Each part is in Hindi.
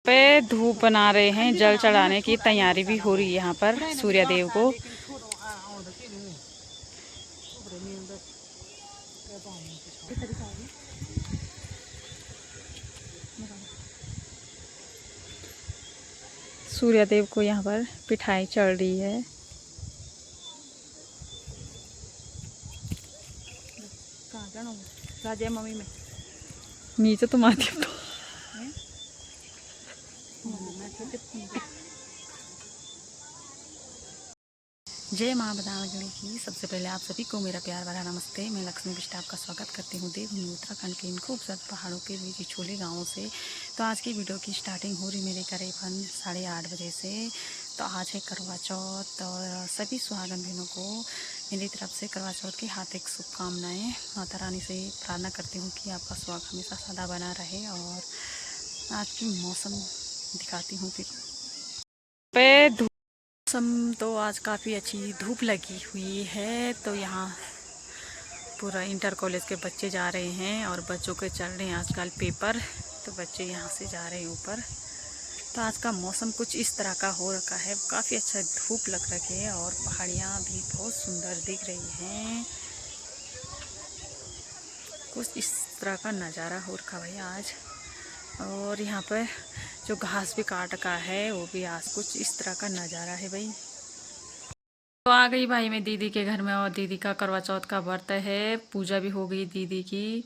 पे धूप बना रहे हैं, जल चढ़ाने की तैयारी भी हो रही है यहाँ पर सूर्य देव को। सूर्य देव को यहाँ पर पिठाई चढ़ रही है। राजा मम्मी में नीचे तो माती जय माँ बदावनी की। सबसे पहले आप सभी को मेरा प्यार भरा नमस्ते। मैं लक्ष्मी बिष्ट आपका स्वागत करती हूँ देवभूमि उत्तराखंड के इन खूबसूरत पहाड़ों के बीच छोले गाँव से। तो आज की वीडियो की स्टार्टिंग हो रही मेरे करीबन 8:30 बजे से। तो आज है करवा चौथ और सभी सुहागन बहनों को मेरी तरफ से करवा चौथ की हार्दिक शुभकामनाएँ। माता रानी से प्रार्थना करती हूँ कि आपका सुहाग हमेशा सदा बना रहे। और आज की मौसम दिखाती हूँ फिर मौसम तो आज काफ़ी अच्छी धूप लगी हुई है। तो यहाँ पूरा इंटर कॉलेज के बच्चे जा रहे हैं और बच्चों के चल रहे हैं आजकल पेपर। तो बच्चे यहाँ से जा रहे हैं ऊपर। तो आज का मौसम कुछ इस तरह का हो रखा है, काफ़ी अच्छा धूप लग रही है और पहाड़ियाँ भी बहुत सुंदर दिख रही हैं। कुछ इस तरह का नज़ारा हो रखा भाई आज। और यहाँ पर जो घास भी काट का है वो भी आज कुछ इस तरह का नज़ारा है भाई। तो आ गई भाई मैं दीदी के घर में और दीदी का करवा चौथ का व्रत है, पूजा भी हो गई दीदी की।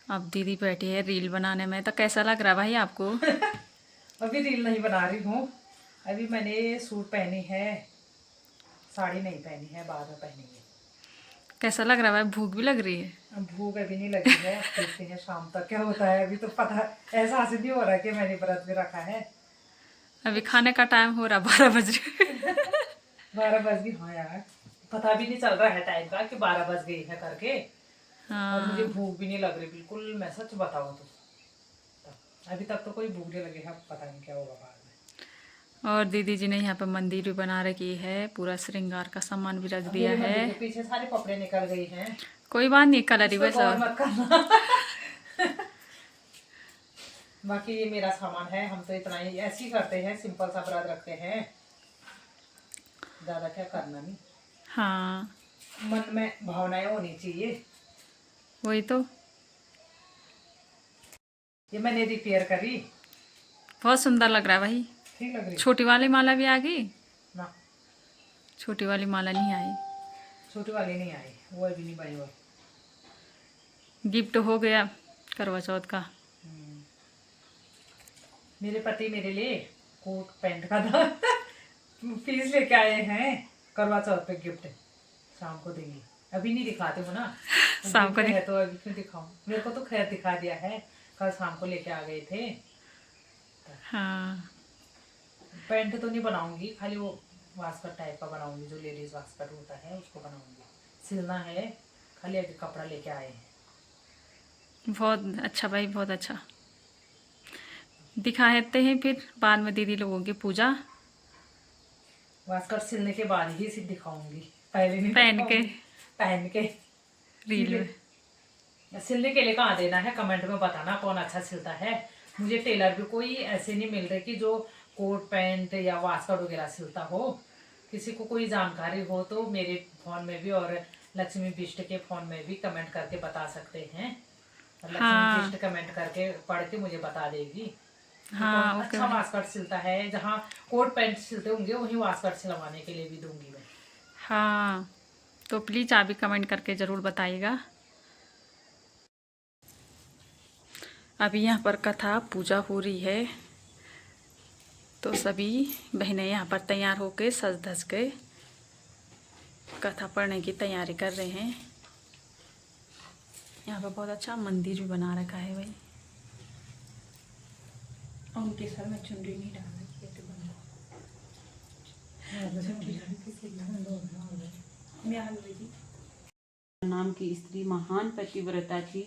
अब दीदी बैठी है रील बनाने में। तो कैसा लग रहा है भाई आपको? अभी रील नहीं बना रही हूँ। अभी मैंने सूट पहनी है, साड़ी नहीं पहनी है, बाद में पहनी है। कैसा लग रहा है भाई? भूख भी लग रही है? भूख अभी नहीं लगी है, देखते हैं शाम तक क्या होता है। अभी तो पता एहसास नहीं हो रहा कि मैंने व्रत भी रखा है। अभी खाने का टाइम हो रहा 12 बज रहे 12 बज गई। हाँ यार, पता भी नहीं चल रहा है टाइम का कि 12 बज गई है करके। और मुझे हाँ। भूख भी नहीं लग रही बिल्कुल, मैं सच बताऊँ तो अभी तक तो कोई भूख नहीं लगी है। पता नहीं क्या होगा बाद में। और दीदी जी ने यहाँ पे मंदिर भी बना रखी है, पूरा श्रृंगार का सामान भी रख दिया मेरे है। मंदिर के पीछे सारे कपड़े निकल गई हैं। कोई बात नहीं, कलर ही बस। मत करना बाकी ये मेरा सामान है। हम तो इतना ही ऐसे ही करते हैं, सिंपल सा व्रत रखते हैं, ज्यादा क्या करना नहीं। हाँ मन में भावनाएं होनी चाहिए। वही तो। ये मैंने रिपेयर करी, बहुत सुंदर लग रहा है भाई। ठीक लग रही छोटी वाली माला भी आ गई ना? छोटी वाली माला नहीं आई। छोटी वाली नहीं आई, वो अभी नहीं बनी हुई। गिफ्ट हो गया करवा चौथ का। मेरे पति मेरे लिए कोट पैंट का था पीस लेके आए हैं करवा चौथ पे गिफ्ट। शाम को देंगे, अभी नहीं दिखाते हो ना। शाम को है तो अभी क्यों दिखाऊं? मेरे को तो खैर दिखा दिया है, कल शाम को लेके आ गए थे। हाँ पैंट तो नहीं बनाऊंगी, खाली वो वास्कट टाइप का बनाऊंगी, जो लेडीज वास्कट होता है उसको बनाऊंगी। सिलना है, खाली अभी कपड़ा लेके आए हैं। बहुत अच्छा भाई, बहुत अच्छा। दिखाते हैं फिर बाद में दीदी लोगों की पूजा। वास्कट सिलने के बाद ही सिर्फ दिखाऊंगी, पहले नहीं पहन के पहन के रील में। सिलने के लिए कहाँ देना है, कमेंट में बताना कौन अच्छा सिलता है। मुझे टेलर भी कोई ऐसे नहीं मिल रहे कि जो कोट पैंट या वास्कट वगैरह सिलता हो। किसी को कोई जानकारी हो तो मेरे फोन में भी और लक्ष्मी बिष्ट के फोन में भी कमेंट करके बता सकते हैं। लक्ष्मी बिष्ट कमेंट करके पढ़ के मुझे बता देगी। हाँ अच्छा वास्कट सिलता है, जहाँ कोट पैंट सिलते होंगे वही वास्कट सिलवाने के लिए भी दूंगी मैं। हाँ तो प्लीज़ आप भी कमेंट करके ज़रूर बताइएगा। अभी यहाँ पर कथा पूजा हो रही है, तो सभी बहनें यहाँ पर तैयार होकर सज धज के कथा पढ़ने की तैयारी कर रहे हैं। यहाँ पर बहुत अच्छा मंदिर भी बना रखा है भाई। उनके सर में चुनरी नहीं डालना नाम की स्त्री महान पतिव्रता थी,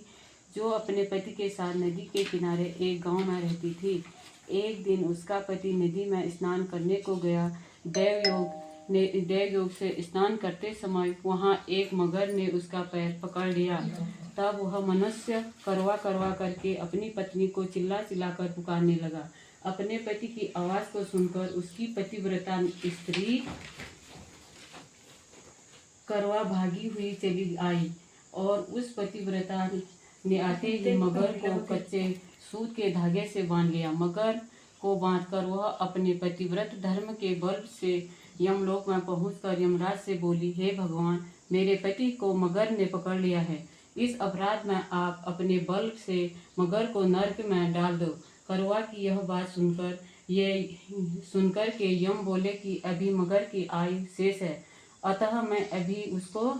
जो अपने पति के साथ नदी के किनारे एक गांव में रहती थी। एक दिन उसका पति नदी में स्नान करने को गया। देवयोग से स्नान करते समय वहां एक मगर ने उसका पैर पकड़ लिया। तब वह मनुष्य करवा करवा करके अपनी पत्नी को चिल्ला चिल्ला कर पुकारने लगा। अपने पति की आवाज को सुनकर उसकी पतिव्रता स्त्री करवा भागी हुई चली आई और उस पतिव्रता ने आते ही मगर को कच्चे सूत के धागे से बांध लिया। मगर को बांधकर वह अपने पतिव्रत धर्म के बल से यमलोक में पहुंचकर यमराज से बोली, हे भगवान, मेरे पति को मगर ने पकड़ लिया है। इस अपराध में आप अपने बल से मगर को नरक में डाल दो। करवा की यह बात सुनकर के यम बोले कि अभी मगर की आयु शेष है, अतः मैं अभी उसको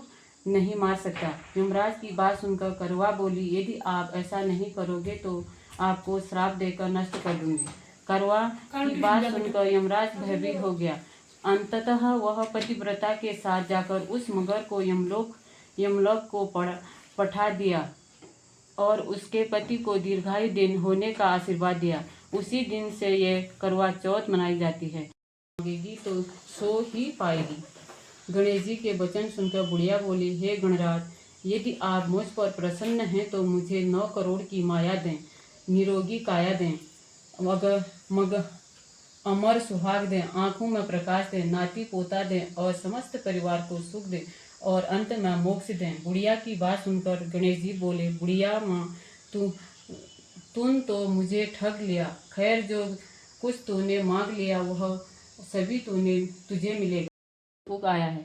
नहीं मार सकता। यमराज की बात सुनकर करवा बोली, यदि आप ऐसा नहीं करोगे तो आपको श्राप देकर नष्ट कर दूंगी। करवा की बात सुनकर यमराज भयभीत हो गया। अंततः वह पतिव्रता के साथ जाकर उस मगर को यमलोक को पठा दिया और उसके पति को दीर्घायु दिन होने का आशीर्वाद दिया। उसी दिन से यह करवा चौथ मनाई जाती है। मांगेगी तो सो ही पाएगी। गणेश जी के वचन सुनकर बुढ़िया बोली, हे गणराज, यदि आप मुझ पर प्रसन्न हैं तो मुझे 9 करोड़ की माया दें, निरोगी काया दें, अमर सुहाग दें, आंखों में प्रकाश दें, नाती पोता दें और समस्त परिवार को सुख दें और अंत में मोक्ष दें। बुढ़िया की बात सुनकर गणेश जी बोले, बुढ़िया माँ, तुम तो मुझे ठग लिया। खैर, जो कुछ तूने मांग लिया वह सभी तुझे मिलेगा। आया है,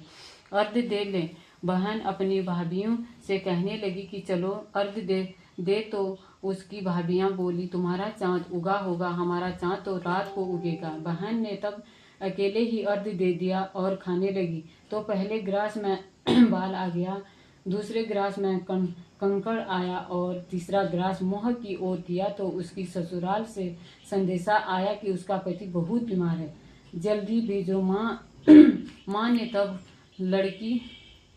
अर्घ दे ले। बहन अपनी भाभियों से कहने लगी कि चलो अर्घ दे तो उसकी भाभियां बोली, तुम्हारा चांद उगा होगा, हमारा चांद तो रात को उगेगा। बहन ने तब अकेले ही अर्घ दे दिया और खाने लगी तो पहले ग्रास में बाल आ गया, दूसरे ग्रास में कंकड़ आया और तीसरा ग्रास मुंह की ओर किया तो उसकी ससुराल से संदेशा आया कि उसका पति बहुत बीमार है, जल्दी भेजो। माँ ने तब लड़की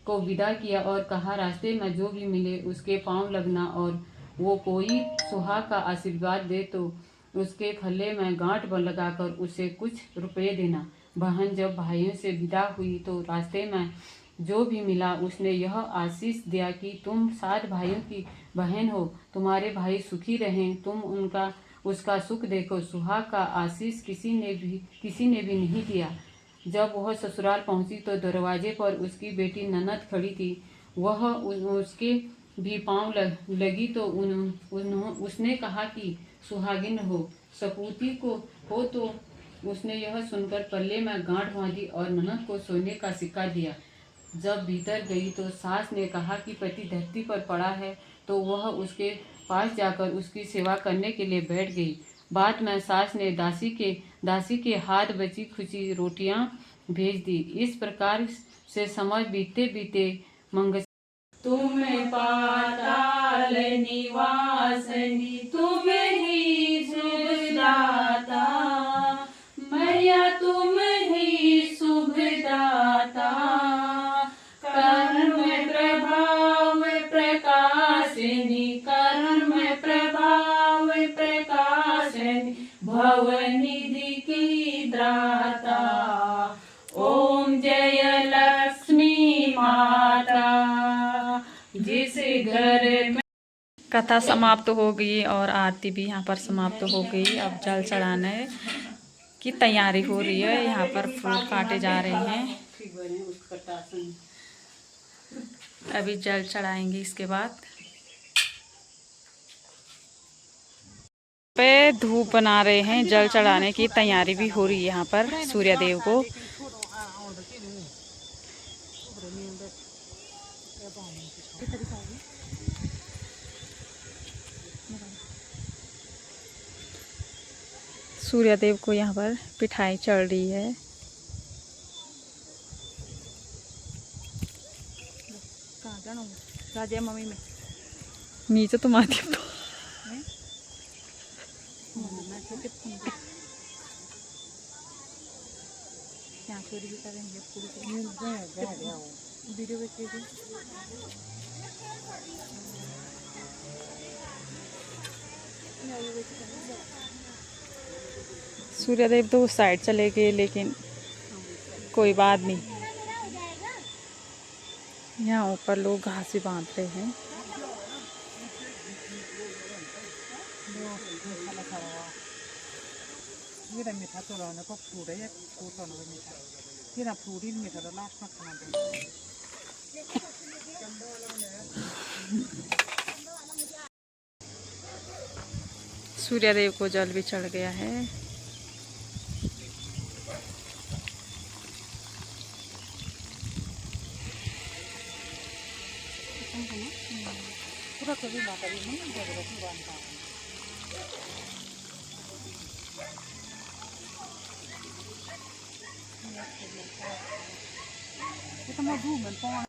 को विदा किया और कहा, रास्ते में जो भी मिले उसके पांव लगना और वो कोई सुहाग का आशीर्वाद दे तो उसके फल्ले में गांठ लगाकर उसे कुछ रुपए देना। बहन जब भाइयों से विदा हुई तो रास्ते में जो भी मिला उसने यह आशीष दिया कि तुम 7 भाइयों की बहन हो, तुम्हारे भाई सुखी रहें, तुम उसका सुख देखो। सुहाग का आशीष किसी ने भी नहीं दिया। जब वह ससुराल पहुंची तो दरवाजे पर उसकी बेटी ननद खड़ी थी। वह उसके भी पांव लगी तो उसने कहा कि सुहागिन हो, सपूती को हो। तो उसने यह सुनकर पल्ले में गांठ बांधी और ननद को सोने का सिक्का दिया। जब भीतर गई तो सास ने कहा कि पति धरती पर पड़ा है, तो वह उसके पास जाकर उसकी सेवा करने के लिए बैठ गई। बाद में सास ने दासी के हाथ बची खुची रोटियां भेज दी। इस प्रकार से समय बीते मंगल तुम पाताल निवासनी, तुम ही शुभदाता, मैया तुम ही शुभदाता, कर्म प्रभाव प्रकाशिनी, कर्म प्रभाव प्रकाशिनी, भवनिधि की दाता, ओम जय लक्ष्मी माता। जिस घर में कथा समाप्त हो गई और आरती भी यहाँ पर समाप्त हो गई। अब जल चढ़ाने की तैयारी हो रही है। यहाँ पर फूल काटे जा रहे हैं। अभी जल चढ़ाएंगे। इसके बाद पे धूप बना रहे हैं। जल चढ़ाने की तैयारी भी हो रही है यहाँ पर सूर्य देव को। सूर्य देव को यहाँ पर पिठाई चढ़ रही है। राजा मम्मी में नीचे तो माती तो सूर्यदेव तो उस साइड चले गए, लेकिन कोई बात नहीं। यहाँ ऊपर लोग घास भी बांध रहे हैं। ये रा मीठा तो रहा ना को फ्रूट है ये को तो ना मीठा ये रा फ्रूट ही मीठा तो लास्ट में खाना दे सूर्यदेव को जल भी चढ़ गया है। पूरा कभी माता भी नहीं जगह बनता है ये तो मैं दूँ मैं